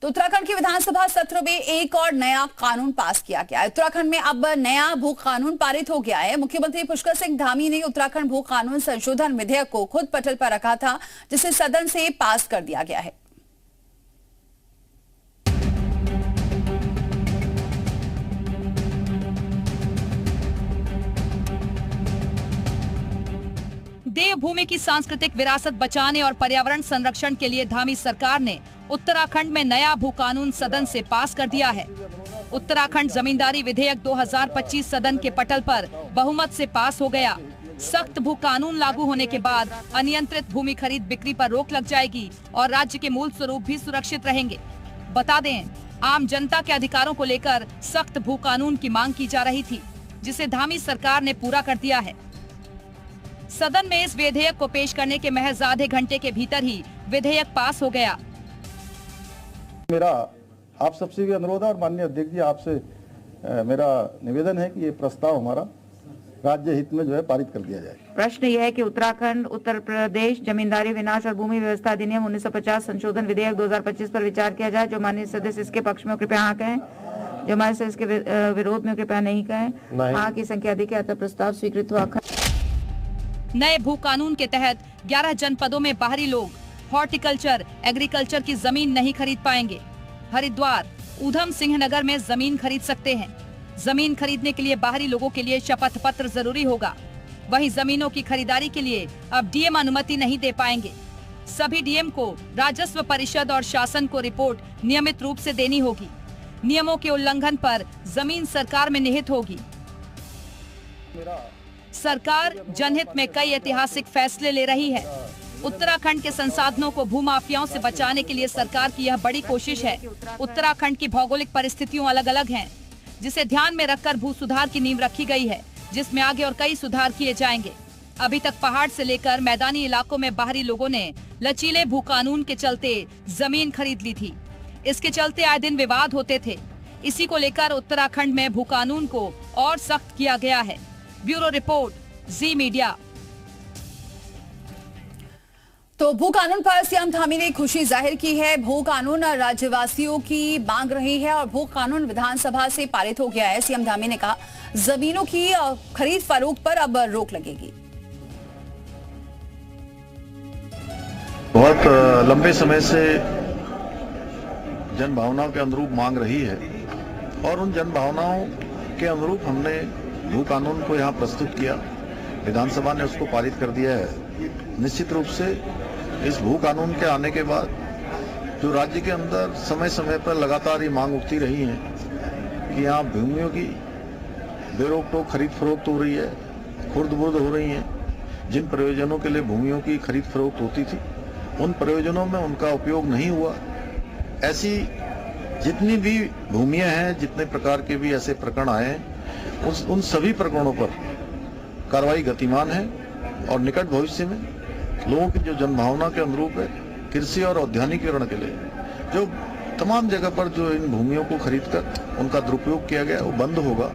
तो उत्तराखंड की विधानसभा सत्र में एक और नया कानून पास किया गया है। उत्तराखंड में अब नया भू कानून पारित हो गया है। मुख्यमंत्री पुष्कर सिंह धामी ने उत्तराखंड भू कानून संशोधन विधेयक को खुद पटल पर रखा था, जिसे सदन से पास कर दिया गया है। देवभूमि की सांस्कृतिक विरासत बचाने और पर्यावरण संरक्षण के लिए धामी सरकार ने उत्तराखंड में नया भू कानून सदन से पास कर दिया है। उत्तराखंड जमींदारी विधेयक 2025 सदन के पटल पर बहुमत से पास हो गया। सख्त भू कानून लागू होने के बाद अनियंत्रित भूमि खरीद बिक्री पर रोक लग जाएगी और राज्य के मूल स्वरूप भी सुरक्षित रहेंगे। बता दें, आम जनता के अधिकारों को लेकर सख्त भू कानून की मांग की जा रही थी, जिसे धामी सरकार ने पूरा कर दिया है। सदन में इस विधेयक को पेश करने के महज आधे घंटे के भीतर ही विधेयक पास हो गया। मेरा आप सबसे भी अनुरोध है और माननीय अध्यक्ष जी आपसे मेरा निवेदन है कि ये प्रस्ताव हमारा राज्य हित में जो है पारित कर दिया जाए। प्रश्न यह है कि उत्तराखंड उत्तर प्रदेश जमींदारी विनाश और भूमि व्यवस्था अधिनियम 1950 संशोधन विधेयक 2025 पर विचार किया जाए। जो माननीय सदस्य इसके पक्ष में कृपया हाँ कहें, जो हमारे सदस्य इसके विरोध में कृपया नहीं कहें। हाँ की संख्या अधिक है, प्रस्ताव स्वीकृत हुआ। नए भू कानून के तहत 11 जनपदों में बाहरी लोग हॉर्टिकल्चर, एग्रीकल्चर की जमीन नहीं खरीद पाएंगे। हरिद्वार, ऊधम सिंह नगर में जमीन खरीद सकते हैं। जमीन खरीदने के लिए बाहरी लोगों के लिए शपथ पत्र जरूरी होगा। वहीं जमीनों की खरीदारी के लिए अब डीएम अनुमति नहीं दे पाएंगे। सभी डीएम को राजस्व परिषद और शासन को रिपोर्ट नियमित रूप से देनी होगी। नियमों के उल्लंघन पर जमीन सरकार में निहित होगी। सरकार जनहित में कई ऐतिहासिक फैसले ले रही है। उत्तराखंड के संसाधनों को भूमाफियाओं से बचाने के लिए सरकार की यह बड़ी कोशिश है। उत्तराखंड की भौगोलिक परिस्थितियों अलग अलग हैं, जिसे ध्यान में रखकर भू सुधार की नींव रखी गई है, जिसमें आगे और कई सुधार किए जाएंगे। अभी तक पहाड़ से लेकर मैदानी इलाकों में बाहरी लोगों ने लचीले भू कानून के चलते जमीन खरीद ली थी। इसके चलते आए दिन विवाद होते थे। इसी को लेकर उत्तराखंड में भू कानून को और सख्त किया गया है। ब्यूरो रिपोर्ट, जी मीडिया। तो भू कानून पर सीएम धामी ने खुशी जाहिर की है। भू कानून राज्यवासियों की मांग रही है और भू कानून विधानसभा से पारित हो गया है। सीएम धामी ने कहा, जमीनों की खरीद फरोख्त पर अब रोक लगेगी। बहुत लंबे समय से जन भावनाओं के अनुरूप मांग रही है और उन जन भावनाओं के अनुरूप हमने भू कानून को यहाँ प्रस्तुत किया। विधानसभा ने उसको पारित कर दिया है। निश्चित रूप से इस भू कानून के आने के बाद जो राज्य के अंदर समय समय पर लगातार ये मांग उठती रही है कि यहाँ भूमियों की बेरोक टोक खरीद फरोख्त हो रही है, खुर्द बुर्द हो रही है। जिन प्रयोजनों के लिए भूमियों की खरीद फरोख्त होती थी, उन प्रयोजनों में उनका उपयोग नहीं हुआ। ऐसी जितनी भी भूमियां हैं, जितने प्रकार के भी ऐसे प्रकरण आए हैं, उन सभी प्रकरणों पर कार्रवाई गतिमान है और निकट भविष्य में लोगों की जो जनभावना के अनुरूप है, कृषि और औद्यानिकीकरण के लिए जो तमाम जगह पर जो इन भूमियों को खरीदकर उनका दुरुपयोग किया गया, वो बंद होगा।